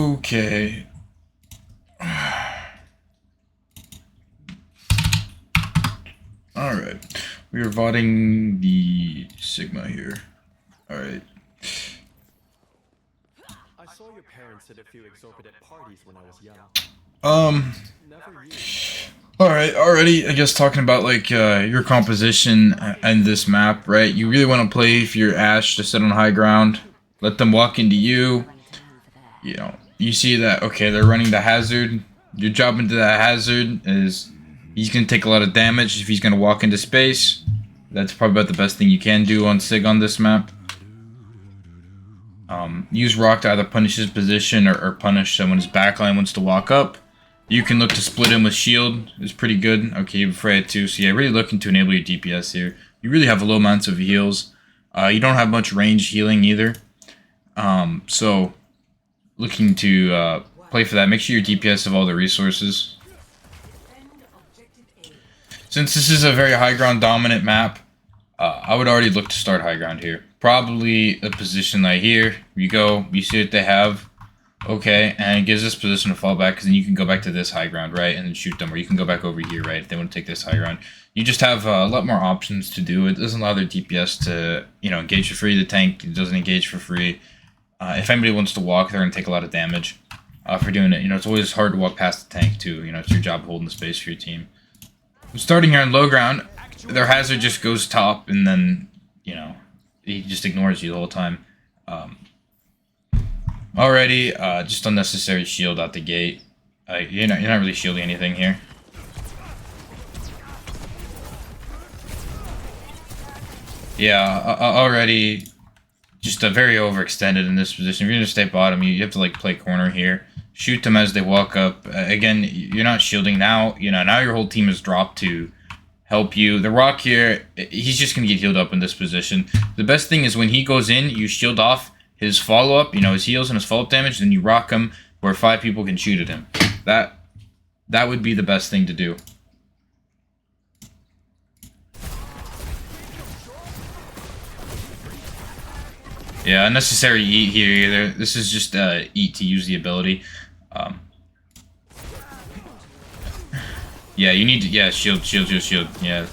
Okay. Alright. We are voting the Sigma here. Alright. I saw your parents at a few exorbitant parties when I was young. Never you. Alright, already, I guess talking about, like, your composition and this map, right? You really want to play for your Ashe to sit on high ground. Let them walk into you. You know, you see that, okay, they're running the hazard. Your job into that hazard is he's going to take a lot of damage if he's going to walk into space. That's probably about the best thing you can do on Sig on this map. Use Rock to either punish his position or punish someone's backline wants to walk up. You can look to split him with shield. It's pretty good. Okay, Freya too. So yeah, really looking to enable your DPS here. You really have low amounts of heals. You don't have much range healing either. So looking to play for that. Make sure your DPS have all the resources. Since this is a very high ground dominant map, I would already look to start high ground here. Probably a position like here. You go, you see what they have. Okay, and it gives this position to fall back, because then you can go back to this high ground, right, and then shoot them, or you can go back over here, right, if they want to take this high ground. You just have a lot more options to do. It doesn't allow their DPS to, you know, engage for free. The tank doesn't engage for free. If anybody wants to walk, they're going to take a lot of damage for doing it. You know, it's always hard to walk past the tank, too. You know, it's your job holding the space for your team. Starting here on low ground, their hazard just goes top, and then, you know, he just ignores you the whole time. Already, just unnecessary shield out the gate. You're not really shielding anything here. Yeah, already just very overextended in this position. If you're gonna stay bottom, you have to like play corner here. Shoot them as they walk up. Again, you're not shielding now. You know, now your whole team is dropped to help you. The Rock here, he's just gonna get healed up in this position. The best thing is when he goes in, you shield off his follow-up, you know, his heals and his follow-up damage, then you rock him where 5 people can shoot at him. That would be the best thing to do. Yeah, unnecessary eat here either. This is just eat to use the ability. Yeah, you need to, yeah, shield, yeah.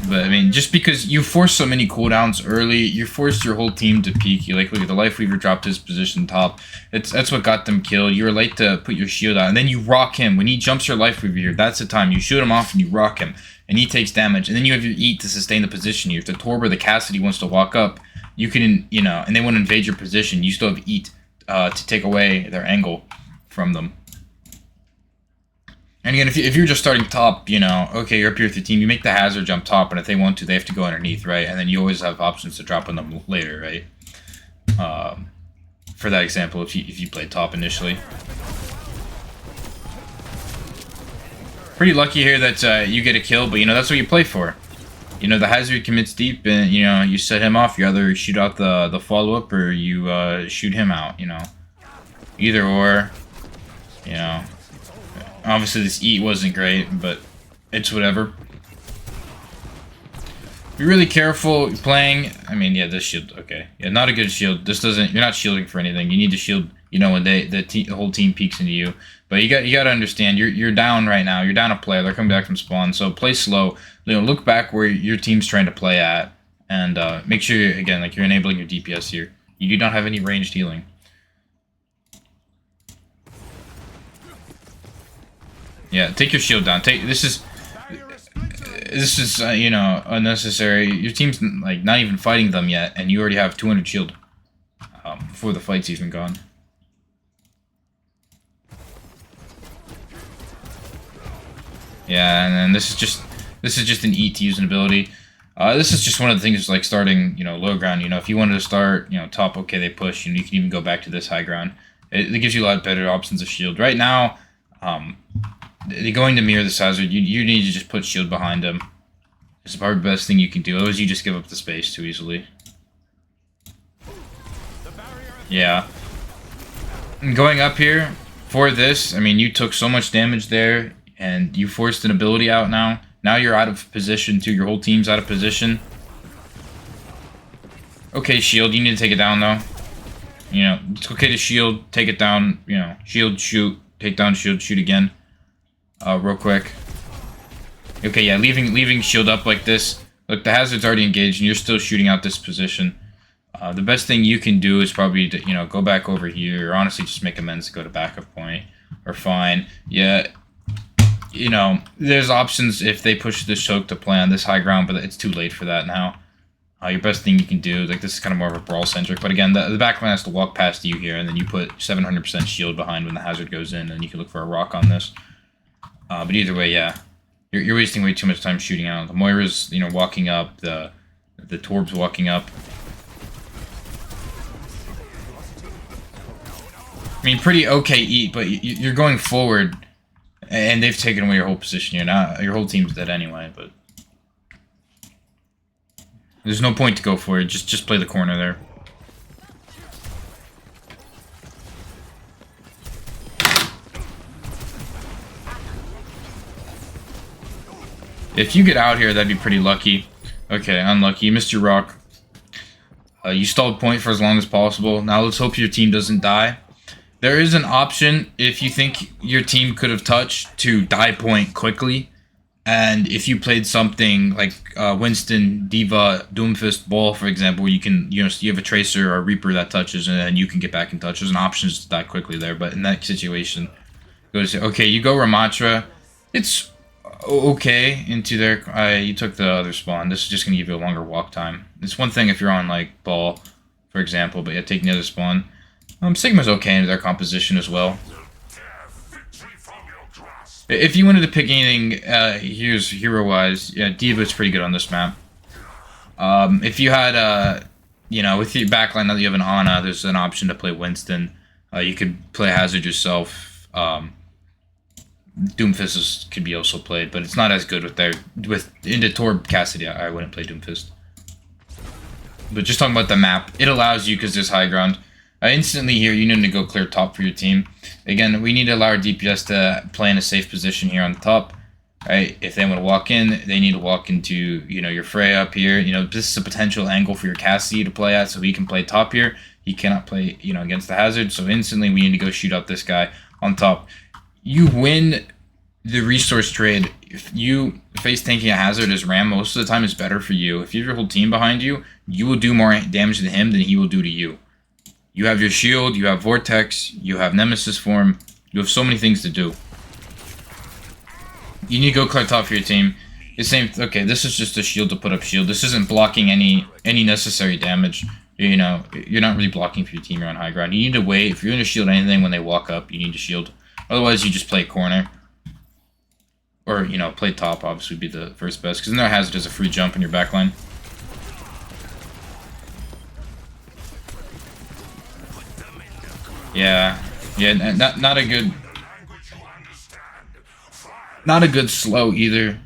But, I mean, just because you force so many cooldowns early, you forced your whole team to peek. You, like, look at the Life Weaver dropped his position top. That's what got them killed. You were late to put your shield out. And then you rock him. When he jumps your Life Weaver here, that's the time. You shoot him off and you rock him. And he takes damage. And then you have your eat to sustain the position here. If the Torb or the Cassidy wants to walk up, you can, you know, and they want to invade your position, you still have eat to take away their angle from them. And again, if you're just starting top, you know, okay, you're up here with your team, you make the hazard jump top, and if they want to, they have to go underneath, right? And then you always have options to drop on them later, right? For that example, if you play top initially. Pretty lucky here that you get a kill, but, you know, that's what you play for. You know, the hazard commits deep, and, you know, you set him off. You either shoot out the follow-up, or you shoot him out, you know. Either or, you know. Obviously, this eat wasn't great, but it's whatever. Be really careful playing. I mean, yeah, this shield, okay. Yeah, not a good shield. This doesn't, you're not shielding for anything. You need to shield, you know, when the whole team peeks into you. But you got to understand, you're down right now. You're down a player. They're coming back from spawn. So play slow. You know, look back where your team's trying to play at, and make sure, again, like you're enabling your DPS here. You do not have any ranged healing. Yeah, take your shield down. This is you know, unnecessary. Your team's like not even fighting them yet, and you already have 200 shield before the fight's even gone. Yeah, and then this is just an eat to use an ability. This is just one of the things like starting, you know, low ground. You know, if you wanted to start, you know, top, okay, they push, and you can even go back to this high ground. It gives you a lot better options of shield. Right now, they're going to mirror this hazard. You need to just put shield behind them. It's probably the best thing you can do. Otherwise, you just give up the space too easily. Yeah. And going up here for this, I mean, you took so much damage there, and you forced an ability out now. Now you're out of position too. Your whole team's out of position. Okay, shield. You need to take it down though. You know, it's okay to shield, take it down, you know, shield, shoot, take down, shield, shoot again. Real quick. Okay, yeah, leaving shield up like this. Look, the hazard's already engaged, and you're still shooting out this position. The best thing you can do is probably to, you know, go back over here, or honestly just make amends to go to backup point, or fine. Yeah, you know, there's options if they push this choke to play on this high ground, but it's too late for that now. Your best thing you can do, like, this is kind of more of a brawl-centric, but again, the backline has to walk past you here, and then you put 700% shield behind when the hazard goes in, and you can look for a rock on this. But either way, yeah, you're wasting way too much time shooting out. The Moira's, you know, walking up, the Torb's walking up. I mean, pretty okay eat, but you're going forward, and they've taken away your whole position. Your whole team's dead anyway, but there's no point to go for it. Just play the corner there. If you get out here, that'd be pretty lucky. Okay, unlucky. You missed your rock. You stalled point for as long as possible. Now let's hope your team doesn't die. There is an option if you think your team could have touched to die point quickly. And if you played something like Winston, Diva, Doomfist, Ball, for example, you can, you know, you have a Tracer or a Reaper that touches, and then you can get back in touch. There's an option to die quickly there, but in that situation, go to say, okay, you go Rammatra. It's okay into there. You took the other spawn. This is just gonna give you a longer walk time. It's one thing if you're on like Ball, for example, but yeah, taking the other spawn. Sigma's okay into their composition as well. If you wanted to pick anything, here's hero-wise, yeah, Diva's pretty good on this map. If you had, you know, with your backline now that you have an Ana, there's an option to play Winston. You could play Hazard yourself. Doomfist could be also played, but it's not as good with into Torb Cassidy. I wouldn't play Doomfist. But just talking about the map, it allows you, because there's high ground. Instantly here, you need to go clear top for your team. Again, we need to allow our DPS to play in a safe position here on the top. Right? If they want to walk in, they need to walk into, you know, your Freya up here. You know, this is a potential angle for your Cassie to play at, so he can play top here. He cannot play, you know, against the hazard. So instantly, we need to go shoot out this guy on top. You win the resource trade. If you face tanking a hazard as Ram, most of the time is better for you. If you have your whole team behind you, you will do more damage to him than he will do to you. You have your shield, you have Vortex, you have Nemesis form, you have so many things to do. You need to go clear top for your team. The same, okay, this is just a shield to put up shield. This isn't blocking any necessary damage. You know, you're not really blocking for your team, you're on high ground. You need to wait. If you're going to shield anything when they walk up, you need to shield. Otherwise, you just play corner. Or, you know, play top, obviously, would be the first best. Because then their hazard is a free jump in your backline. Yeah, not a good slow either.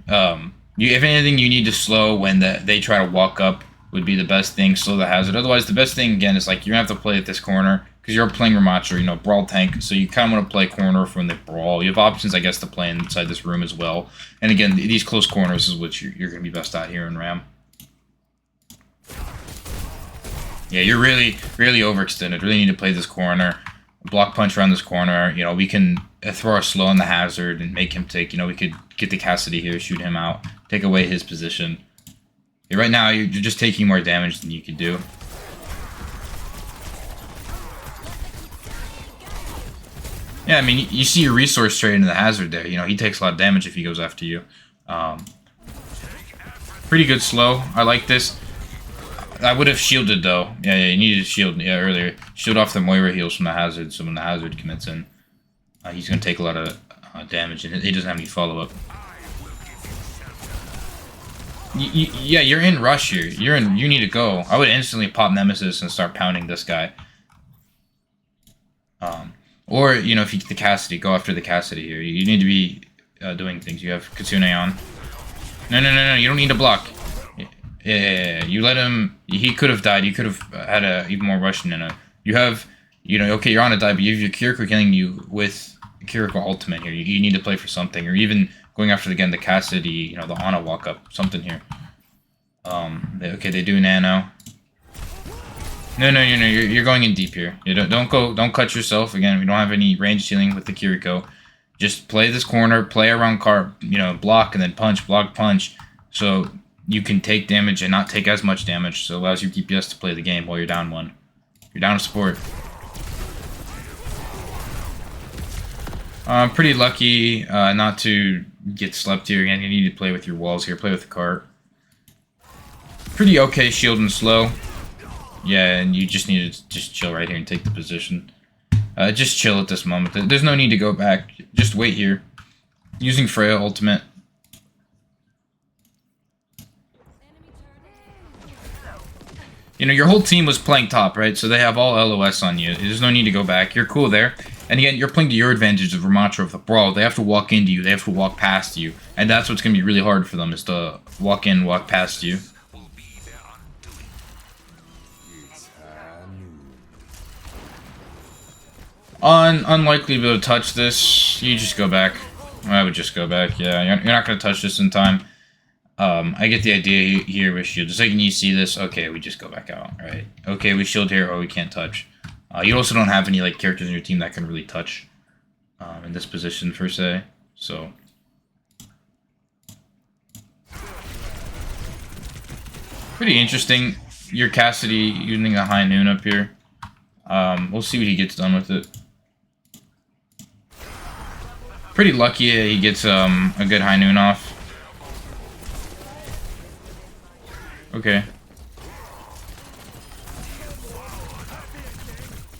If anything, you need to slow when they try to walk up would be the best thing. Slow the hazard. Otherwise, the best thing again is like you're gonna have to play at this corner because you're playing Rammatra, you know, brawl tank. So you kind of want to play corner for when they brawl. You have options, I guess, to play inside this room as well. And again, these close corners is what you're gonna be best at here in Ram. Yeah, you're really overextended. Really need to play this corner. Block punch around this corner. You know, we can throw our slow on the hazard and make him take, you know, we could get the Cassidy here, shoot him out, take away his position. Yeah, right now, you're just taking more damage than you could do. Yeah, I mean, you see your resource trade into the hazard there. You know, he takes a lot of damage if he goes after you. Pretty good slow. I like this. I would have shielded though. Yeah, you needed to shield. Yeah, earlier. Shield off the Moira heals from the hazard, so when the hazard commits in, he's gonna take a lot of damage, and he doesn't have any follow-up. Yeah, you're in rush here. You need to go. I would instantly pop Nemesis and start pounding this guy. Or you know, if you get the Cassidy, go after the Cassidy here. You need to be doing things. You have Kitsune on. No. You don't need to block. Yeah, you let him. He could have died. You could have had a even more Russian in it. You have, you know, okay, you're on a die, but you have your Kiriko killing you with Kiriko ultimate here. You need to play for something, or even going after again the Cassidy, you know, the Ana walk up, something here. Okay, they do nano. No, no, no, no. You're going in deep here. You don't cut yourself. Again, we don't have any range healing with the Kiriko. Just play this corner, play around cart, block and then punch, block, punch. So you can take damage and not take as much damage. So it allows your DPS to play the game while you're down one. You're down a support. Pretty lucky not to get slept here. Again, you need to play with your walls here. Play with the cart. Pretty okay shield and slow. Yeah, and you just need to just chill right here and take the position. Just chill at this moment. There's no need to go back. Just wait here. Using Freya ultimate. Your whole team was playing top, right? So they have all LOS on you. There's no need to go back. You're cool there. And again, you're playing to your advantage of Rammatra of the brawl. They have to walk into you. They have to walk past you. And that's what's going to be really hard for them, is to walk in, walk past you. Unlikely to be able to touch this. You just go back. I would just go back. Yeah, you're not going to touch this in time. I get the idea here with shield. The second you see this, okay, we just go back out, right? Okay, we shield here, or we can't touch. You also don't have any characters in your team that can really touch in this position per se. So pretty interesting. Your Cassidy using a high noon up here. We'll see what he gets done with it. Pretty lucky he gets a good high noon off. Okay.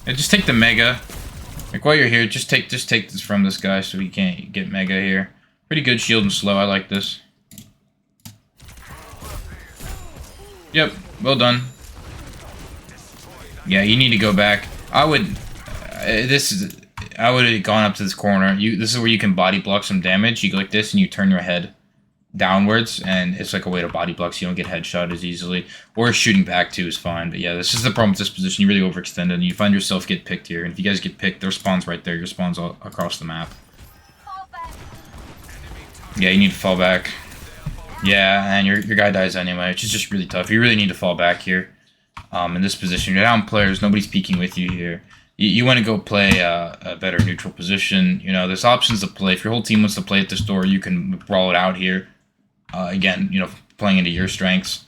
Yeah, just take the mega. While you're here, just take this from this guy so he can't get mega here. Pretty good shield and slow. I like this. Yep, well done. Yeah, you need to go back. I would have gone up to this corner. This is where you can body block some damage. You go like this and you turn your head downwards, and it's like a way to body block so you don't get headshot as easily. Or shooting back too is fine. But yeah, this is the problem with this position. You really overextend and you find yourself get picked here. And if you guys get picked, their spawn's right there. Your spawn's all across the map. Yeah, you need to fall back. Yeah, and your guy dies anyway, which is just really tough. You really need to fall back here. In this position, you're down players. Nobody's peeking with you here. You want to go play a better neutral position. There's options to play. If your whole team wants to play at this door, you can brawl it out here. Again, playing into your strengths.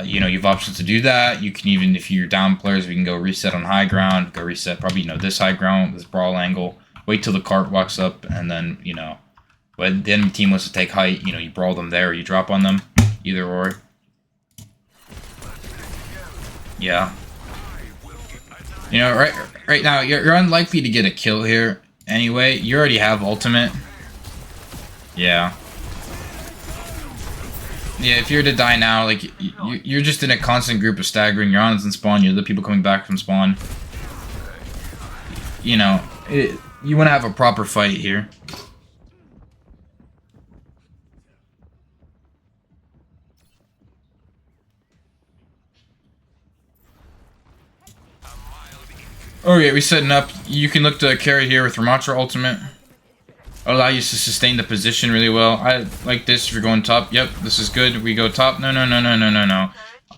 You have options to do that. You can even, if you're down players, we can go reset on high ground. Go reset probably, this high ground, this brawl angle. Wait till the cart walks up, and then, when the enemy team wants to take height, you brawl them there, or you drop on them. Either or. Yeah. Right now, you're unlikely to get a kill here anyway. You already have ultimate. Yeah. Yeah, if you're to die now, you're just in a constant group of staggering. You're on in spawn, you're the people coming back from spawn. You want to have a proper fight here. Okay, we're setting up. You can look to carry here with Rammatra ultimate. Allow you to sustain the position really well. I like this if you're going top. Yep, this is good. We go top. No.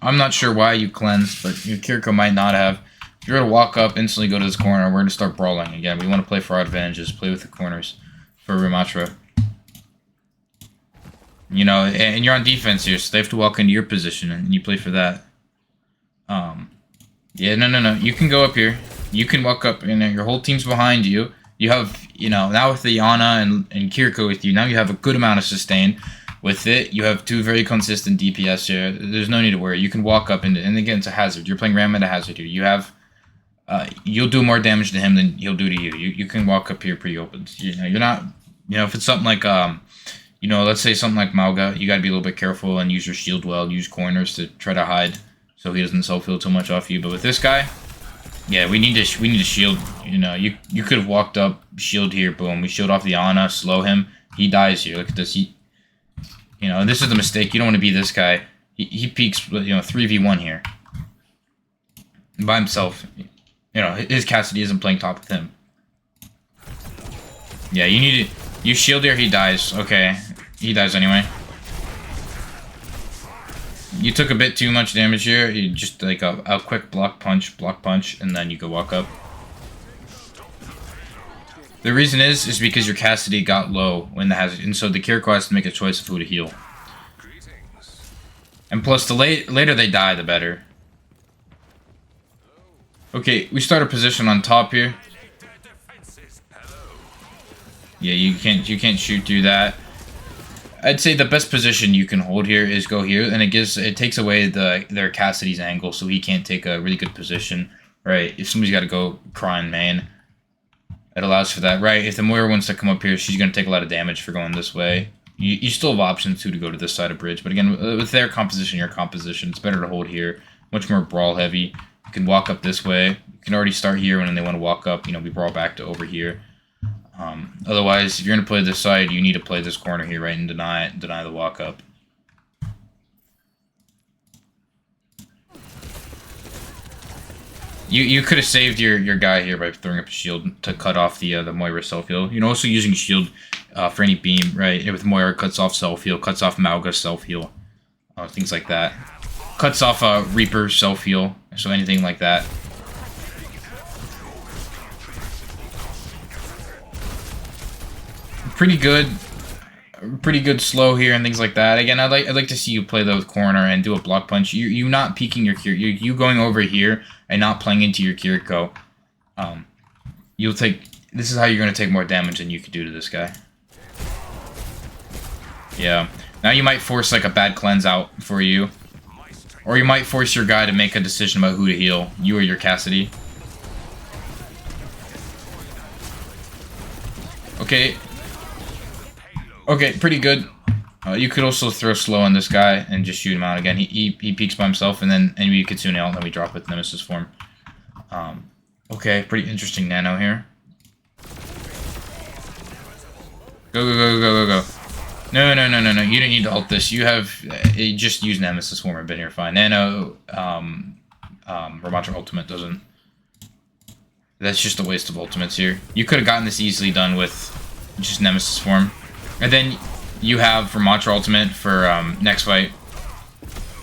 I'm not sure why you cleansed, but your Kiriko might not have. If you're going to walk up, instantly go to this corner, we're going to start brawling again. We want to play for our advantages. Play with the corners for Rammatra. And you're on defense here, so they have to walk into your position, and you play for that. Yeah, no. You can go up here. You can walk up, and your whole team's behind you. You have, now with the Yana and Kiriko with you, now you have a good amount of sustain. With it, you have two very consistent DPS here. There's no need to worry. You can walk up, and again, it's a hazard. You're playing Ram at a hazard here. You have, you'll do more damage to him than he'll do to you. You can walk up here pretty open. You're not, if it's something like, let's say something like Mauga, you got to be a little bit careful and use your shield well, use corners to try to hide so he doesn't self-heal too much off you. But with this guy, yeah, we need to shield. You could have walked up, shield here, boom. We shield off the Ana, slow him. He dies here. Look at this. And this is the mistake. You don't want to be this guy. He peaks, 3v1 here by himself. His Cassidy isn't playing top with him. Yeah, you shield here. He dies. Okay, he dies anyway. You took a bit too much damage here. You just like a quick block punch, and then you can walk up. The reason is because your Cassidy got low when the hazard, and so the Kiriko has to make a choice of who to heal. And plus, the later they die, the better. Okay, we start a position on top here. Yeah, you can't shoot through that. I'd say the best position you can hold here is go here, and it takes away their Cassidy's angle, so he can't take a really good position. Right? If somebody's got to go crying main, it allows for that. Right? If the Moira wants to come up here, she's gonna take a lot of damage for going this way. You still have options too to go to this side of bridge, but again, with their composition, your composition, it's better to hold here. Much more brawl heavy. You can walk up this way. You can already start here, and when they want to walk up, we brawl back to over here. Otherwise, if you're going to play this side, you need to play this corner here, right, and deny the walk up. You could have saved your guy here by throwing up a shield to cut off the Moira self-heal. Also using shield for any beam, right? With Moira, cuts off self-heal, cuts off Mauga self-heal, things like that. Cuts off Reaper self-heal, so anything like that. Pretty good slow here and things like that. Again, I'd like to see you play the corner and do a block punch. You not peeking your Kiriko. You going over here and not playing into your Kiriko. This is how you're going to take more damage than you could do to this guy. Yeah. Now you might force like a bad cleanse out for you. Or you might force your guy to make a decision about who to heal. You or your Cassidy. Okay. Okay, pretty good. You could also throw slow on this guy and just shoot him out again. He peeks by himself, and then we Kitsune out, and then we drop with Nemesis form. Okay, pretty interesting nano here. Go. No. You don't need to ult this. You have just use Nemesis form. I've been here fine. Nano, Rammatra ultimate doesn't. That's just a waste of ultimates here. You could have gotten this easily done with just Nemesis form. And then you have Rammatra ultimate for next fight.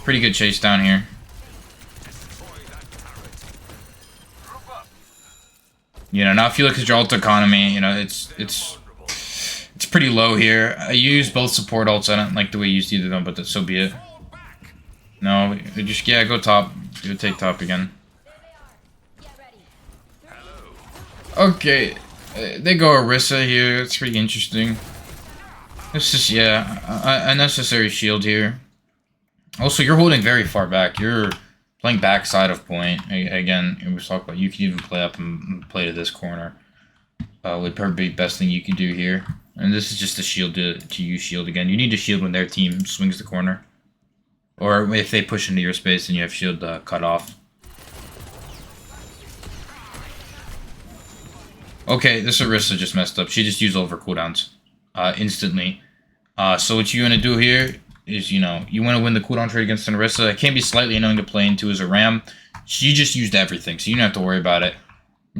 Pretty good chase down here. Now if you look at your ult economy, it's pretty low here. I use both support ults. I don't like the way you used either of them, but so be it. No, just go top. Go take top again. Okay, they go Orisa here. It's pretty interesting. It's just, unnecessary shield here. Also, you're holding very far back. You're playing backside of point. Again, we was talking about you can even play up and play to this corner. Would probably be the best thing you can do here. And this is just a shield to use shield again. You need to shield when their team swings the corner. Or if they push into your space and you have shield cut off. Okay, this Orisa just messed up. She just used all of her cooldowns. Instantly. So what you want to do here is, you want to win the cooldown trade against an Orisa. It can be slightly annoying to play into as a Ram. She just used everything, so you don't have to worry about it.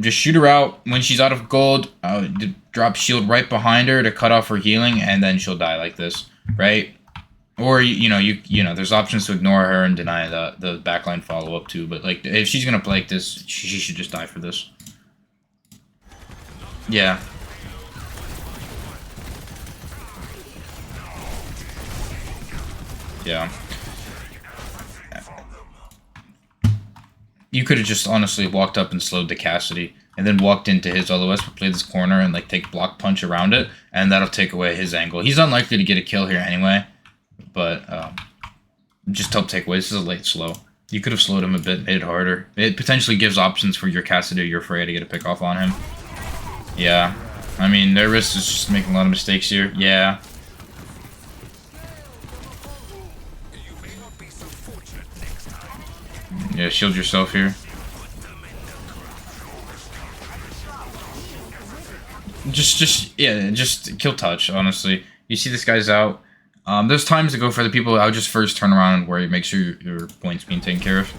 Just shoot her out. When she's out of gold, drop shield right behind her to cut off her healing, and then she'll die like this, right? Or, there's options to ignore her and deny the backline follow-up too, but like, if she's going to play like this, she should just die for this. Yeah. Yeah. You could have just honestly walked up and slowed the Cassidy, and then walked into his LOS, play this corner, and like take block punch around it, and that'll take away his angle. He's unlikely to get a kill here anyway, but just help take away. This is a late slow. You could have slowed him a bit, made it harder. It potentially gives options for your Cassidy or your Freya to get a pick off on him. Yeah. I mean, their wrist is just making a lot of mistakes here. Yeah. Yeah, shield yourself here. Just kill touch, honestly. You see this guy's out. There's times to go for the people. I would just first turn around and worry, make sure your point's being taken care of.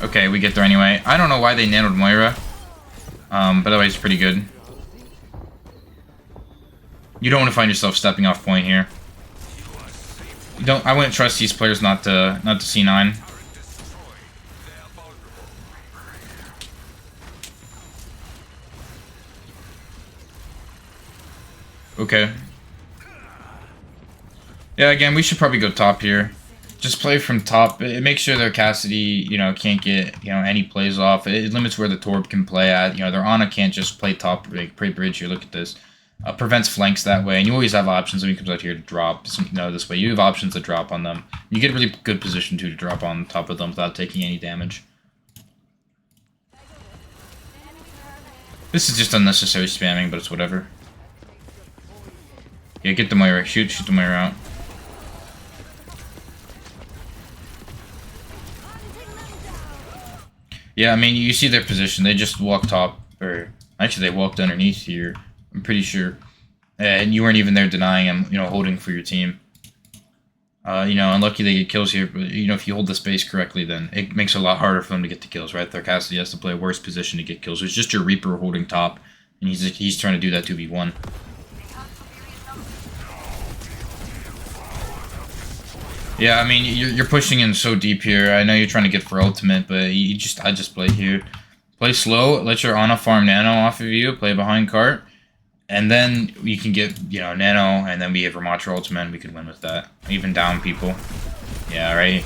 Okay, we get there anyway. I don't know why they nanoed Moira. By the way, it's pretty good. You don't want to find yourself stepping off point here. don't. I wouldn't trust these players not to C9. Okay. Yeah, again, we should probably go top here. Just play from top. It makes sure their Cassidy, can't get, any plays off. It limits where the Torb can play at. Their Ana can't just play top, like, play bridge here. Look at this. Prevents flanks that way. And you always have options when he comes out here to drop. This way. You have options to drop on them. You get a really good position, too, to drop on top of them without taking any damage. This is just unnecessary spamming, but it's whatever. Yeah, get the Moira. Shoot the Moira out. Yeah, I mean, you see their position. They just walked top, or actually they walked underneath here, I'm pretty sure. And you weren't even there denying them, holding for your team. Unlucky they get kills here, but, if you hold the space correctly, then it makes it a lot harder for them to get the kills, right? Their Cassidy has to play a worse position to get kills. It's just your Reaper holding top, and he's trying to do that 2v1. Yeah, I mean, you're pushing in so deep here. I know you're trying to get for ultimate, but I just play here. Play slow, let your Ana farm Nano off of you, play behind cart, and then you can get, Nano, and then we have Rammatra ultimate, and we could win with that. Even down people. Yeah, right?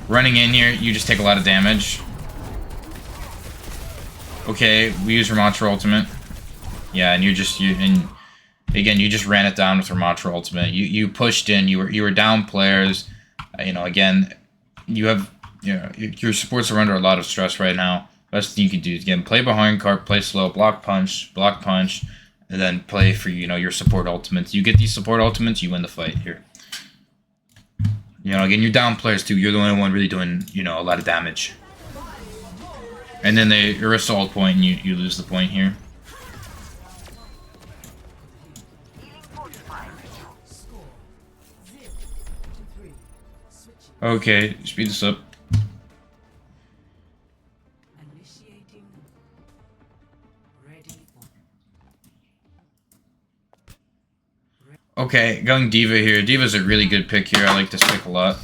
Running in here, you just take a lot of damage. Okay, we use Rammatra ultimate. Yeah, and again, you just ran it down with Rammatra ultimate. You pushed in, you were down players. Again, you have, your supports are under a lot of stress right now. Best thing you can do is, again, play behind cart, play slow, block punch, and then play for, your support ultimates. You get these support ultimates, you win the fight here. Again, you're down players too. You're the only one really doing, a lot of damage. And then you're assault point, and you lose the point here. Okay, speed this up. Okay, going D.Va here. D.Va's a really good pick here. I like this pick a lot.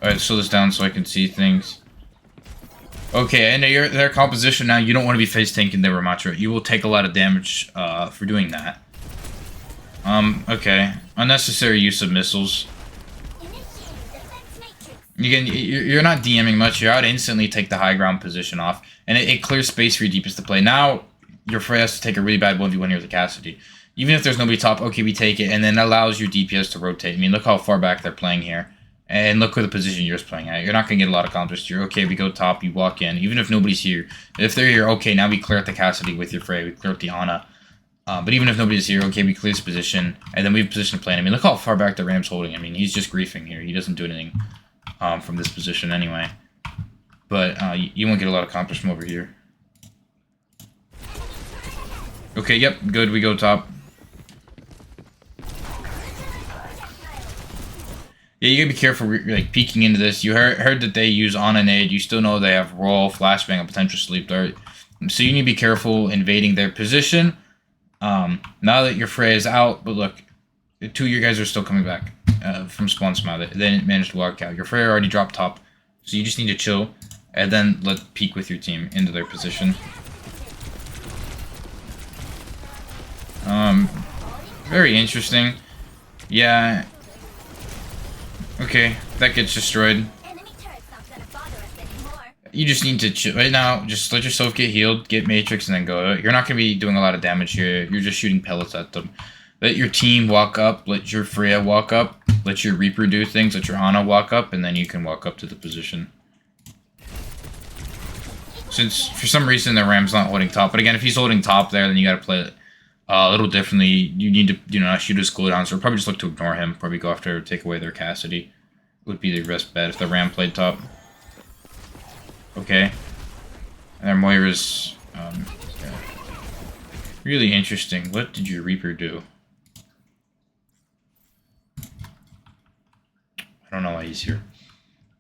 Alright, slow this down so I can see things. Okay, and their composition now, you don't want to be face tanking their Rammatra. You will take a lot of damage for doing that. Okay. Unnecessary use of missiles. Again, you're not DMing much. You're out to instantly take the high ground position off. And it clears space for your deepest to play. Now, your Freya has to take a really bad 1v1 here with the Cassidy. Even if there's nobody top, okay, we take it. And then allows your DPS to rotate. I mean, look how far back they're playing here. And look where the position you're playing at. You're not going to get a lot of counters here. Okay, we go top, you walk in. Even if nobody's here. If they're here, okay, now we clear out the Cassidy with your Freya. We clear out the Ana. But even if nobody's here, okay, we clear this position. And then we have position to play. I mean, look how far back the Ram's holding. I mean, he's just griefing here. He doesn't do anything. From this position anyway. But you won't get a lot of counters from over here. Okay, yep, good, we go top. Yeah, you gotta be careful, like, peeking into this. You heard that they use Ana nade. You still know they have roll, flashbang, and potential sleep dart. So you need to be careful invading their position. Now that your Freya is out, but look, the two of you guys are still coming back from spawn smile. They didn't manage to walk out. Your Freya already dropped top, so you just need to chill and then let peek with your team into their position. Very interesting. Yeah. Okay, that gets destroyed. You just need to chill right now. Just let yourself get healed, get Matrix, and then go. You're not gonna be doing a lot of damage here. You're just shooting pellets at them. Let your team walk up, let your Freya walk up, let your Reaper do things, let your Ana walk up, and then you can walk up to the position. Since, for some reason, the Ram's not holding top. But again, if he's holding top there, then you gotta play it a little differently. You need to, not shoot his cooldown, so probably just look to ignore him. Probably go after, take away their Cassidy. Would be the best bet if the Ram played top. Okay. And their Moira's, yeah. Really interesting. What did your Reaper do? I don't know why he's here.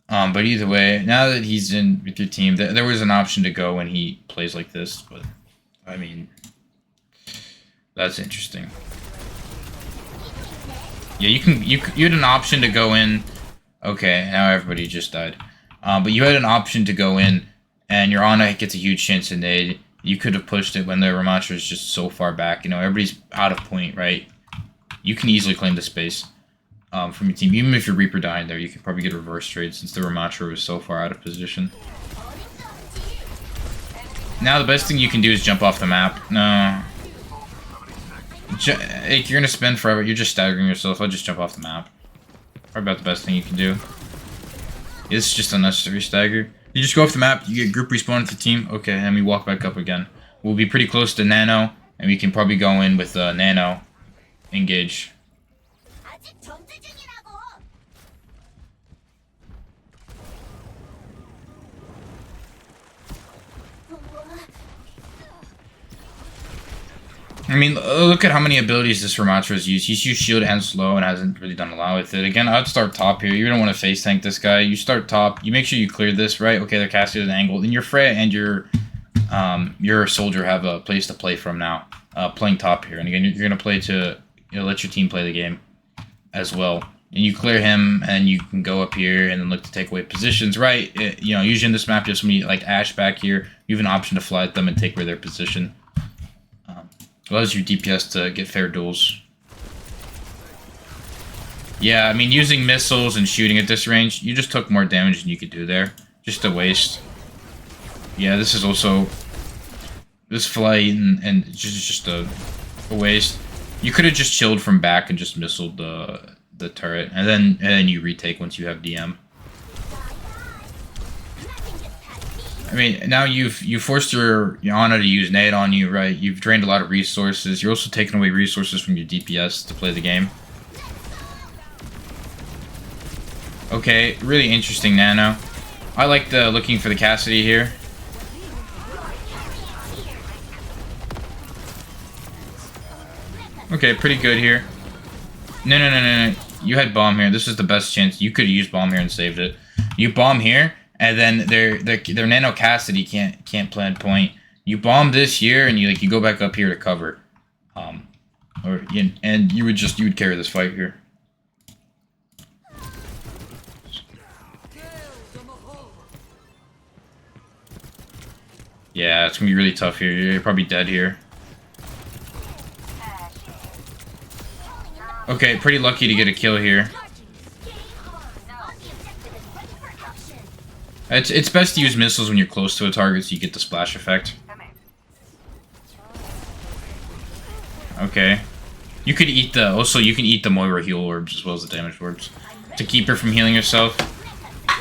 But either way, now that he's in with your team, there was an option to go when he plays like this, but, I mean, that's interesting. Yeah, you had an option to go in. Okay, now everybody just died. But you had an option to go in, and your Ana gets a huge chance to nade. You could have pushed it when the Rammatra is just so far back. You know, everybody's out of point, right? You can easily claim the space from your team. Even if your Reaper dying there, you can probably get a reverse trade since the Rammatra was so far out of position. Now the best thing you can do is jump off the map. No. If you're gonna spend forever, you're just staggering yourself. I'll just jump off the map. Probably about the best thing you can do. It's just unnecessary stagger. You just go off the map, you get group respawn to the team. Okay, and we walk back up again. We'll be pretty close to Nano, and we can probably go in with Nano. Engage. I mean, look at how many abilities this Rammatra has used. He's used shield and slow and hasn't really done a lot with it. Again, I'd start top here. You don't want to face tank this guy. You start top. You make sure you clear this, right? Okay, they're casting at an angle. Then your Freya and your soldier have a place to play from now. Playing top here. And again, you're going to play to let your team play the game as well. And you clear him, and you can go up here and then look to take away positions, right? Usually in this map, you have somebody like Ashe back here. You have an option to fly at them and take away their position. Allows your DPS to get fair duels. Yeah, I mean, using missiles and shooting at this range, you just took more damage than you could do there. Just a waste. Yeah, this is also... This flight and just a waste. You could have just chilled from back and just missiled the turret. And then you retake once you have DM. I mean, now you've forced your Ana to use nade on you, right? You've drained a lot of resources. You're also taking away resources from your DPS to play the game. Okay, really interesting Nano. I like the looking for the Cassidy here. Okay, pretty good here. No. You had bomb here. This is the best chance. You could have used bomb here and saved it. You bomb here. And then their Nano Cassidy can't plan point. You bomb this here, and you go back up here to cover, and you would carry this fight here. Yeah, it's gonna be really tough here. You're probably dead here. Okay, pretty lucky to get a kill here. It's best to use missiles when you're close to a target so you get the splash effect. Okay. You could eat you can eat the Moira heal orbs as well as the damage orbs. To keep her from healing herself.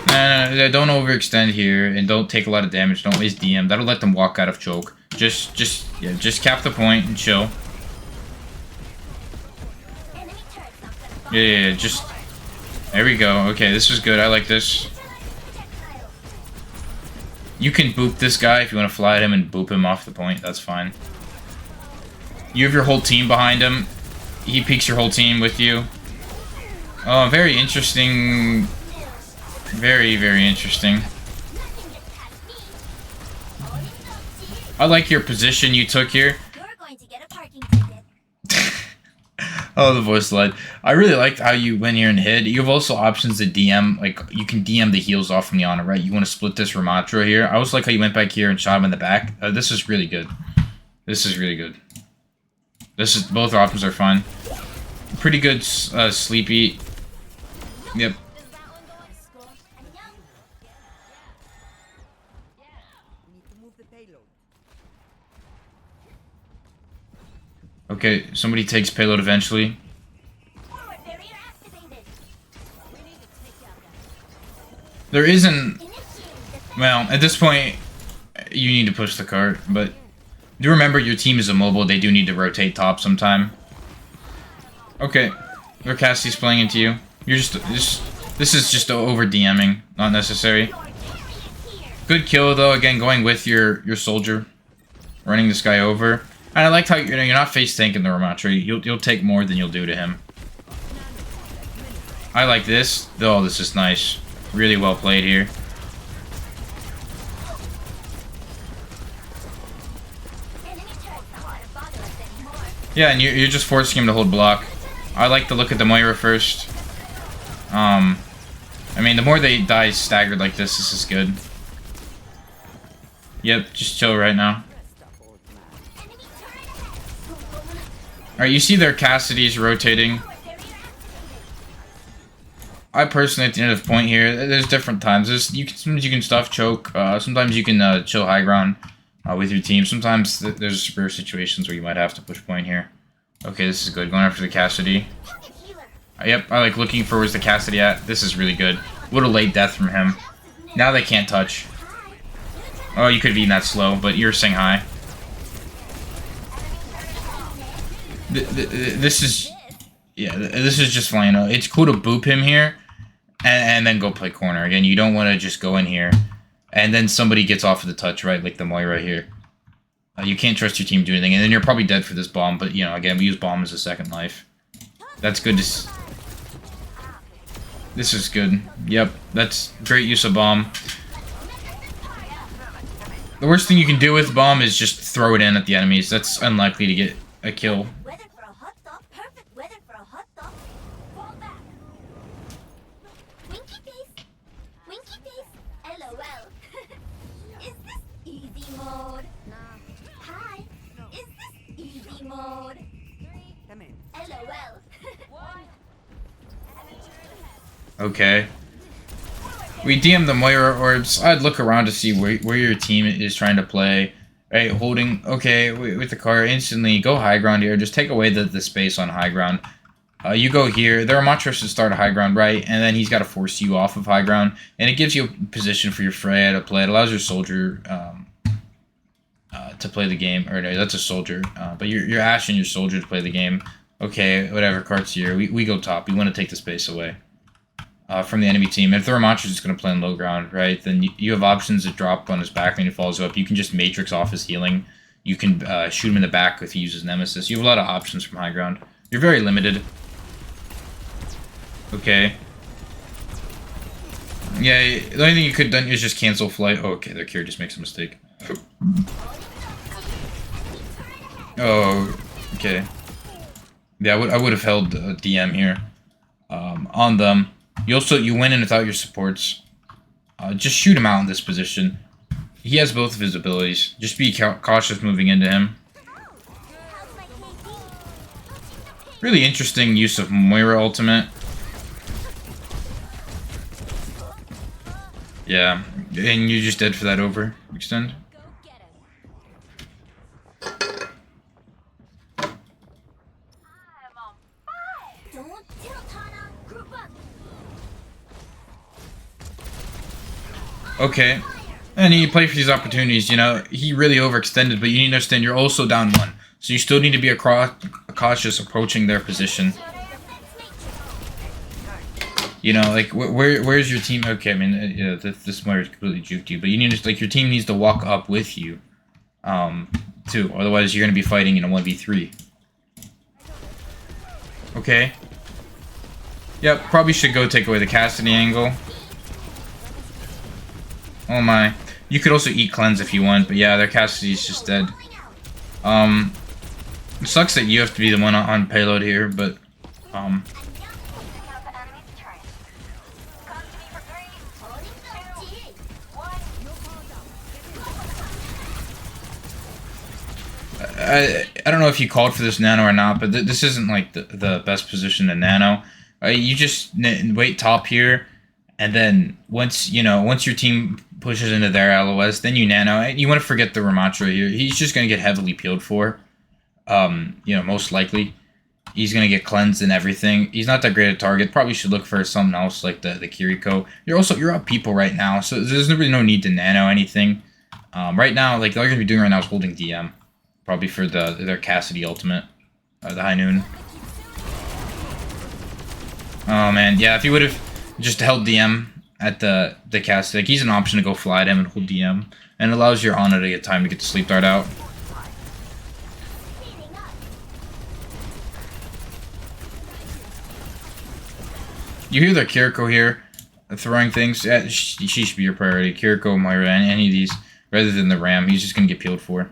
No, don't overextend here and don't take a lot of damage. Don't waste DM. That'll let them walk out of choke. Just cap the point and chill. Yeah, just... There we go. Okay, this is good. I like this. You can boop this guy if you want to fly at him and boop him off the point. That's fine. You have your whole team behind him. He peeks your whole team with you. Oh, very interesting. Very, very interesting. I like your position you took here. Oh, the voice line. I really liked how you went here and hid. You have also options to DM. Like, you can DM the heals off from the Ana, right? You want to split this Rammatra here. I also like how you went back here and shot him in the back. This is really good. This is really good. Both options are fine. Pretty good sleepy. Yep. Okay, somebody takes payload eventually. There isn't... Well, at this point, you need to push the cart, but... Do remember, your team is immobile. They do need to rotate top sometime. Okay. Their Cassie's playing into you. You're this is just over DMing. Not necessary. Good kill, though. Again, going with your soldier. Running this guy over. And I liked how you're not face tanking the Rammatra. You'll take more than you'll do to him. I like this. Oh, this is nice. Really well played here. Yeah, and you're just forcing him to hold block. I like to look at the Moira first. I mean, the more they die staggered like this is good. Yep, just chill right now. Alright, you see their Cassidy's rotating. I personally, at the end of the point here, there's different times. Sometimes you can stuff choke. Sometimes you can chill high ground with your team. Sometimes there's rare situations where you might have to push point here. Okay, this is good. Going after the Cassidy. Yep, I like looking for where's the Cassidy at. This is really good. What a late death from him. Now they can't touch. Oh, you could have eaten that slow, but you're saying hi. This is... Yeah, this is just fine. It's cool to boop him here, and then go play corner. Again, you don't want to just go in here, and then somebody gets off of the touch, right? Like the Moira here. You can't trust your team to do anything, and then you're probably dead for this bomb, but, you know, again, we use bomb as a second life. That's good to... This is good. Yep, that's great use of bomb. The worst thing you can do with bomb is just throw it in at the enemies. That's unlikely to get a kill. Okay. We DM the Moira orbs. I'd look around to see where your team is trying to play. Right, holding... Okay, with the car, instantly go high ground here. Just take away the space on high ground. You go here. The Rammatra should start a high ground, right? And then he's got to force you off of high ground. And it gives you a position for your Freya to play. It allows your soldier to play the game. Or no, that's a soldier. But your Ashe and your soldier to play the game. Okay, whatever, cart's here. We go top. We want to take the space away. From the enemy team. If the Rammatra is going to play on low ground, right, then you have options to drop on his back when he falls up. You can just Matrix off his healing. You can shoot him in the back if he uses Nemesis. You have a lot of options from high ground. You're very limited. Okay. Yeah, the only thing you could have done is just cancel flight. Oh, okay, their Cure just makes a mistake. Oh, okay. Yeah, I would have held DM here on them. You went in without your supports. Just shoot him out in this position. He has both of his abilities. Just be cautious moving into him. Really interesting use of Moira ultimate. Yeah, and you just dead for that overextend. Okay, and you play for these opportunities, you know, he really overextended, but you need to understand you're also down one. So you still need to be cautious approaching their position. You know, like, where's your team? Okay, I mean, yeah, this Moira completely juked you, but you need to, like, your team needs to walk up with you, too. Otherwise, you're going to be fighting in a 1v3. Okay. Yep, probably should go take away the Cassidy angle. Oh my. You could also eat cleanse if you want, but yeah, their Cassidy's just dead. It sucks that you have to be the one on payload here, but I don't know if you called for this nano or not, but this isn't like the best position to nano. You just wait top here, and then once your team pushes into their LOS, then you nano. You want to forget the Rammatra here. He's just going to get heavily peeled for. Most likely. He's going to get cleansed and everything. He's not that great a target. Probably should look for something else like the Kiriko. You're up people right now, so there's really no need to nano anything. Right now, like, all you're going to be doing right now is holding DM. Probably for their Cassidy ultimate. The High Noon. Oh, man. Yeah, if you would have just held DM at the Cassidy, like, he's an option to go fly at him and hold DM. And it allows your Ana to get time to get the sleep dart out. You hear their Kiriko here, throwing things. Yeah, she should be your priority. Kiriko, Moira, any of these, rather than the Ram. He's just going to get peeled for.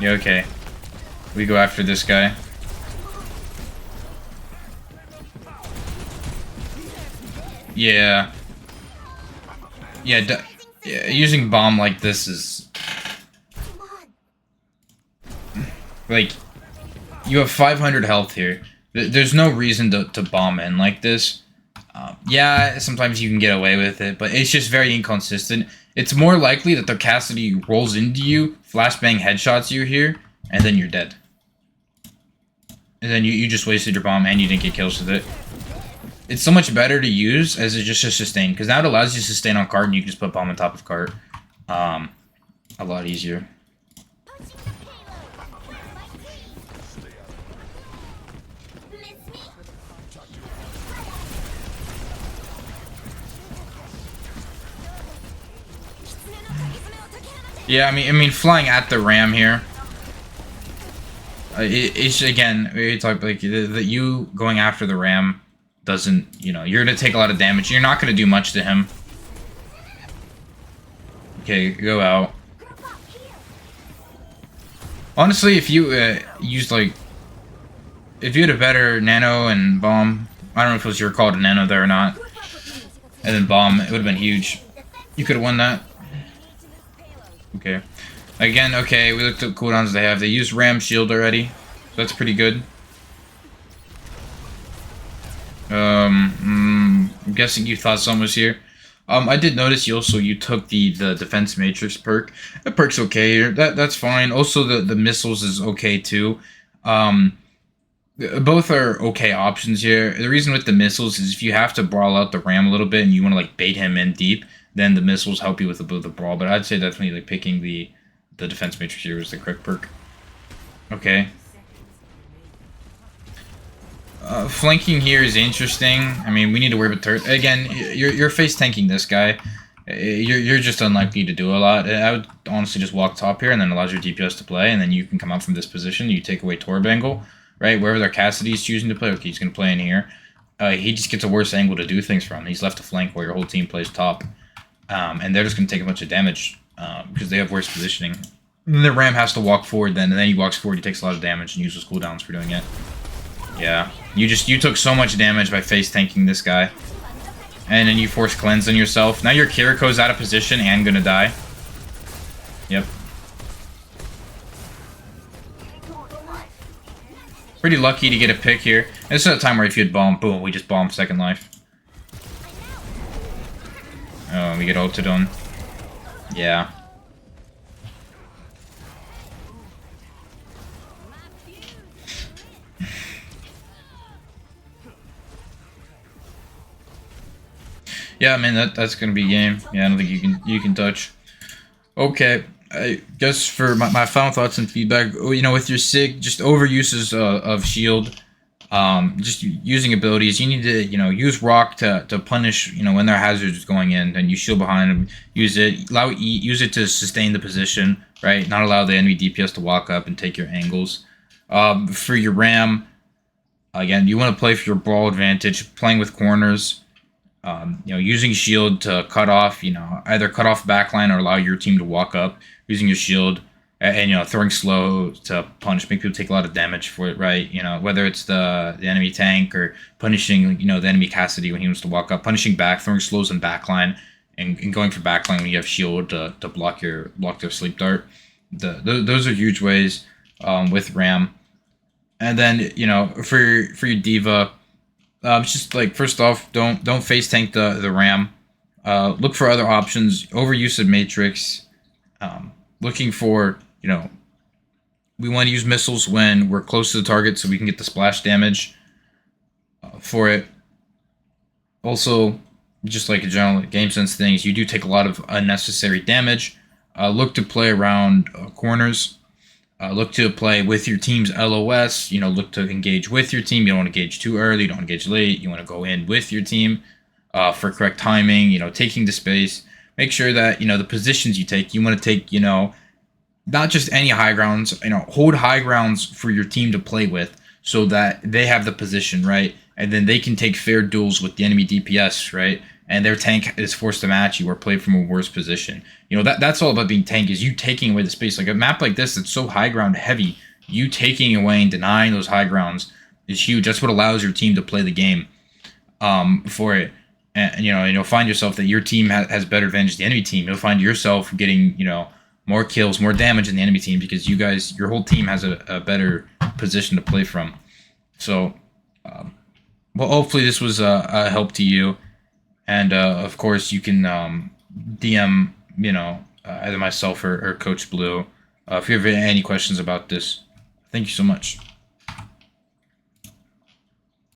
Yeah, okay. We go after this guy. Yeah. Yeah, using bomb like this is... Like, you have 500 health here. There's no reason to bomb in like this. Yeah, sometimes you can get away with it, but it's just very inconsistent. It's more likely that the Cassidy rolls into you, flashbang headshots you here, and then you're dead. And then you just wasted your bomb and you didn't get kills with it. It's so much better to use as just a sustain, because now it allows you to sustain on cart and you can just put bomb on top of cart. A lot easier. Yeah, I mean, flying at the ram here. It's again, it's like that you going after the ram doesn't, you know, you're gonna take a lot of damage. You're not gonna do much to him. Okay, go out. Honestly, if you used like, if you had a better nano and bomb, I don't know if it was your call to nano there or not, and then bomb, it would have been huge. You could have won that. Okay. Again, okay, we looked at cooldowns they have. They used Ram Shield already, so that's pretty good. I'm guessing you thought someone was here. I did notice you took the Defense Matrix perk. That perk's okay. That's fine. Also, the missiles is okay too. Both are okay options here. The reason with the missiles is if you have to brawl out the Ram a little bit and you want to like bait him in deep, then the missiles help you with the brawl. But I'd say definitely like picking the Defense Matrix here was the correct perk. Okay. Flanking here is interesting. I mean, we need to worry about turret. Again, you're face tanking this guy. You're just unlikely to do a lot. I would honestly just walk top here and then allows your DPS to play, and then you can come out from this position. You take away Torb angle, right? Wherever their Cassidy is choosing to play, okay, he's going to play in here. He just gets a worse angle to do things from. He's left to flank while your whole team plays top. And they're just going to take a bunch of damage because they have worse positioning. And the Ram has to walk forward then, and then he walks forward, he takes a lot of damage and uses cooldowns for doing it. Yeah, you took so much damage by face tanking this guy. And then you force cleanse on yourself. Now your Kiriko's out of position and gonna die. Yep. Pretty lucky to get a pick here. This is a time where if you had bomb, boom, we just bomb second life. Oh, we get ulted on. Yeah. Yeah, I mean that's gonna be game. Yeah, I don't think you can touch. Okay, I guess for my final thoughts and feedback, you know, with your SIG, just overuses of shield, just using abilities. You need to, you know, use rock to punish, you know, when their hazards going in, and you shield behind them. Use it, use it to sustain the position, right? Not allow the enemy DPS to walk up and take your angles. For your Ram, again, you want to play for your brawl advantage, playing with corners. You know, using shield to cut off, you know, either cut off backline or allow your team to walk up. Using your shield and you know, throwing slow to punish, make people take a lot of damage for it, right? You know, whether it's the enemy tank or punishing, you know, the enemy Cassidy when he wants to walk up, punishing back, throwing slows in backline, and going for backline when you have shield to block their sleep dart. Those are huge ways with Ram. And then, you know, for your Diva. Just like, first off, don't face tank the Ram. Look for other options. Overuse of Matrix. Looking for, you know, we want to use missiles when we're close to the target so we can get the splash damage for it. Also, just like a general game sense things, you do take a lot of unnecessary damage. Look to play around corners. Look to play with your team's LOS. You know, look to engage with your team. You don't want to engage too early. You don't want to engage late. You want to go in with your team for correct timing. You know, taking the space. Make sure that, you know, the positions you take, you want to take, you know, not just any high grounds. You know, hold high grounds for your team to play with so that they have the position, right? And then they can take fair duels with the enemy DPS, right? and their tank is forced to match you or play from a worse position. You know, that's all about being tank, is you taking away the space. Like a map like this that's so high ground heavy, you taking away and denying those high grounds is huge. That's what allows your team to play the game for it. And you'll find yourself that your team has better advantage than the enemy team. You'll find yourself getting, more kills, more damage than the enemy team because your whole team has a better position to play from. So, well, hopefully this was a help to you. And of course, you can DM, either myself or Coach Blue if you have any questions about this. Thank you so much.